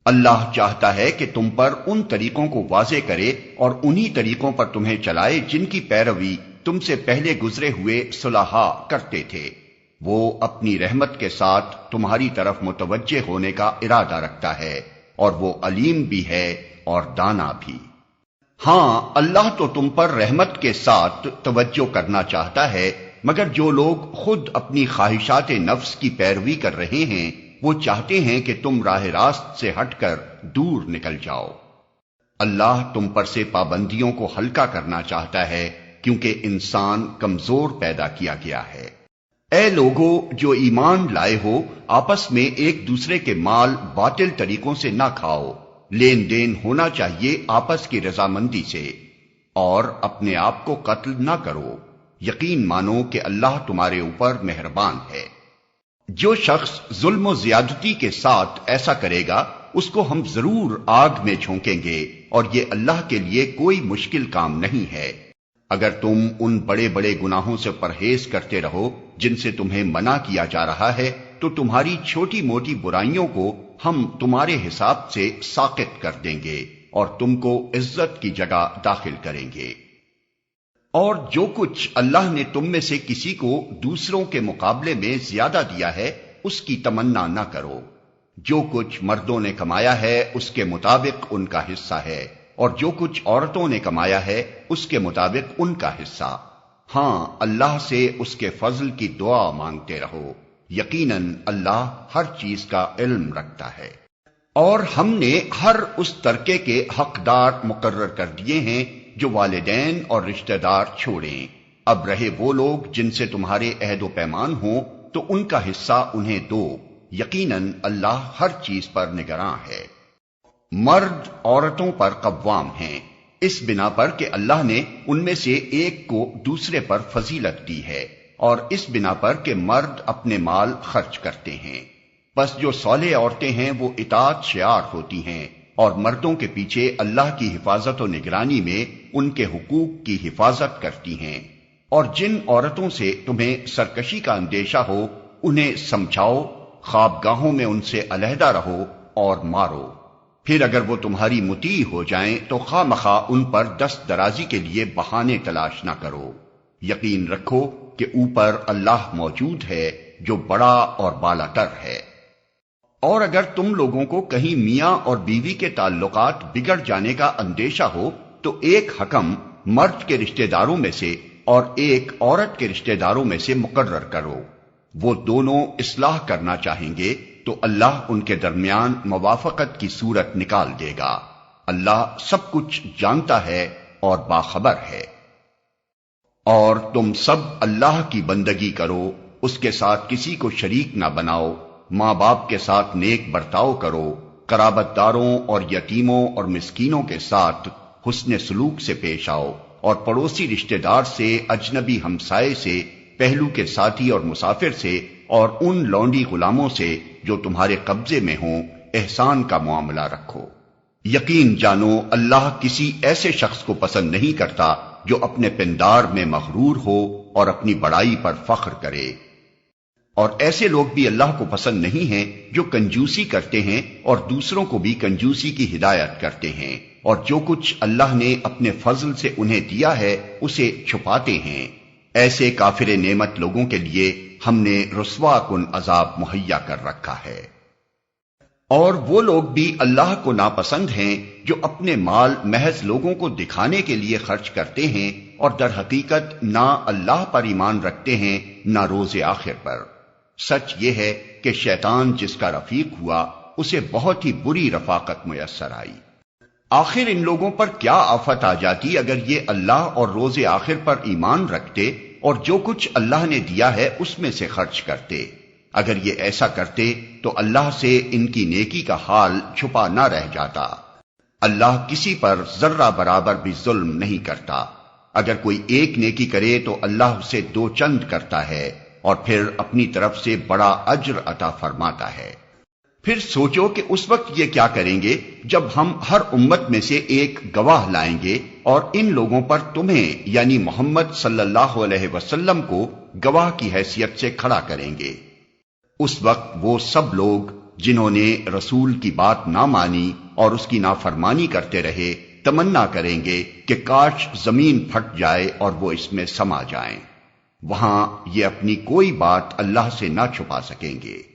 اللہ چاہتا ہے کہ تم پر ان طریقوں کو واضح کرے اور انہی طریقوں پر تمہیں چلائے جن کی پیروی تم سے پہلے گزرے ہوئے صلحاء کرتے تھے۔ وہ اپنی رحمت کے ساتھ تمہاری طرف متوجہ ہونے کا ارادہ رکھتا ہے، اور وہ علیم بھی ہے اور دانا بھی۔ ہاں، اللہ تو تم پر رحمت کے ساتھ توجہ کرنا چاہتا ہے، مگر جو لوگ خود اپنی خواہشات نفس کی پیروی کر رہے ہیں وہ چاہتے ہیں کہ تم راہ راست سے ہٹ کر دور نکل جاؤ۔ اللہ تم پر سے پابندیوں کو ہلکا کرنا چاہتا ہے، کیونکہ انسان کمزور پیدا کیا گیا ہے۔ اے لوگو جو ایمان لائے ہو، آپس میں ایک دوسرے کے مال باطل طریقوں سے نہ کھاؤ، لین دین ہونا چاہیے آپس کی رضامندی سے، اور اپنے آپ کو قتل نہ کرو، یقین مانو کہ اللہ تمہارے اوپر مہربان ہے۔ جو شخص ظلم و زیادتی کے ساتھ ایسا کرے گا اس کو ہم ضرور آگ میں جھونکیں گے، اور یہ اللہ کے لیے کوئی مشکل کام نہیں ہے۔ اگر تم ان بڑے بڑے گناہوں سے پرہیز کرتے رہو جن سے تمہیں منع کیا جا رہا ہے تو تمہاری چھوٹی موٹی برائیوں کو ہم تمہارے حساب سے ساقط کر دیں گے اور تم کو عزت کی جگہ داخل کریں گے۔ اور جو کچھ اللہ نے تم میں سے کسی کو دوسروں کے مقابلے میں زیادہ دیا ہے اس کی تمنا نہ کرو۔ جو کچھ مردوں نے کمایا ہے اس کے مطابق ان کا حصہ ہے، اور جو کچھ عورتوں نے کمایا ہے اس کے مطابق ان کا حصہ۔ ہاں، اللہ سے اس کے فضل کی دعا مانگتے رہو، یقیناً اللہ ہر چیز کا علم رکھتا ہے۔ اور ہم نے ہر اس ترکے کے حقدار مقرر کر دیے ہیں جو والدین اور رشتہ دار چھوڑیں۔ اب رہے وہ لوگ جن سے تمہارے عہد و پیمان ہوں تو ان کا حصہ انہیں دو، یقیناً اللہ ہر چیز پر نگراں ہے۔ مرد عورتوں پر قوام ہیں اس بنا پر کہ اللہ نے ان میں سے ایک کو دوسرے پر فضیلت دی ہے، اور اس بنا پر کہ مرد اپنے مال خرچ کرتے ہیں۔ بس جو صالح عورتیں ہیں وہ اطاعت شعار ہوتی ہیں، اور مردوں کے پیچھے اللہ کی حفاظت و نگرانی میں ان کے حقوق کی حفاظت کرتی ہیں۔ اور جن عورتوں سے تمہیں سرکشی کا اندیشہ ہو انہیں سمجھاؤ، خوابگاہوں میں ان سے علیحدہ رہو اور مارو۔ پھر اگر وہ تمہاری مطیع ہو جائیں تو خواہ مخواہ ان پر دست درازی کے لیے بہانے تلاش نہ کرو۔ یقین رکھو کہ اوپر اللہ موجود ہے جو بڑا اور بالا تر ہے۔ اور اگر تم لوگوں کو کہیں میاں اور بیوی کے تعلقات بگڑ جانے کا اندیشہ ہو تو ایک حکم مرد کے رشتہ داروں میں سے اور ایک عورت کے رشتہ داروں میں سے مقرر کرو۔ وہ دونوں اصلاح کرنا چاہیں گے تو اللہ ان کے درمیان موافقت کی صورت نکال دے گا۔ اللہ سب کچھ جانتا ہے اور باخبر ہے۔ اور تم سب اللہ کی بندگی کرو، اس کے ساتھ کسی کو شریک نہ بناؤ، ماں باپ کے ساتھ نیک برتاؤ کرو، قرابت داروں اور یتیموں اور مسکینوں کے ساتھ حسن سلوک سے پیش آؤ، اور پڑوسی رشتہ دار سے، اجنبی ہمسائے سے، پہلو کے ساتھی اور مسافر سے، اور ان لونڈی غلاموں سے جو تمہارے قبضے میں ہوں احسان کا معاملہ رکھو۔ یقین جانو اللہ کسی ایسے شخص کو پسند نہیں کرتا جو اپنے پندار میں مغرور ہو اور اپنی بڑائی پر فخر کرے۔ اور ایسے لوگ بھی اللہ کو پسند نہیں ہیں جو کنجوسی کرتے ہیں اور دوسروں کو بھی کنجوسی کی ہدایت کرتے ہیں، اور جو کچھ اللہ نے اپنے فضل سے انہیں دیا ہے اسے چھپاتے ہیں۔ ایسے کافر نعمت لوگوں کے لیے ہم نے رسوا کن عذاب مہیا کر رکھا ہے۔ اور وہ لوگ بھی اللہ کو ناپسند ہیں جو اپنے مال محض لوگوں کو دکھانے کے لیے خرچ کرتے ہیں اور در حقیقت نہ اللہ پر ایمان رکھتے ہیں نہ روز آخر پر۔ سچ یہ ہے کہ شیطان جس کا رفیق ہوا اسے بہت ہی بری رفاقت میسر آئی۔ آخر ان لوگوں پر کیا آفت آ جاتی اگر یہ اللہ اور روز آخر پر ایمان رکھتے اور جو کچھ اللہ نے دیا ہے اس میں سے خرچ کرتے۔ اگر یہ ایسا کرتے تو اللہ سے ان کی نیکی کا حال چھپا نہ رہ جاتا۔ اللہ کسی پر ذرہ برابر بھی ظلم نہیں کرتا۔ اگر کوئی ایک نیکی کرے تو اللہ اسے دو چند کرتا ہے اور پھر اپنی طرف سے بڑا اجر عطا فرماتا ہے۔ پھر سوچو کہ اس وقت یہ کیا کریں گے جب ہم ہر امت میں سے ایک گواہ لائیں گے اور ان لوگوں پر تمہیں یعنی محمد صلی اللہ علیہ وسلم کو گواہ کی حیثیت سے کھڑا کریں گے۔ اس وقت وہ سب لوگ جنہوں نے رسول کی بات نہ مانی اور اس کی نافرمانی کرتے رہے تمنا کریں گے کہ کاش زمین پھٹ جائے اور وہ اس میں سما جائیں۔ وہاں یہ اپنی کوئی بات اللہ سے نہ چھپا سکیں گے۔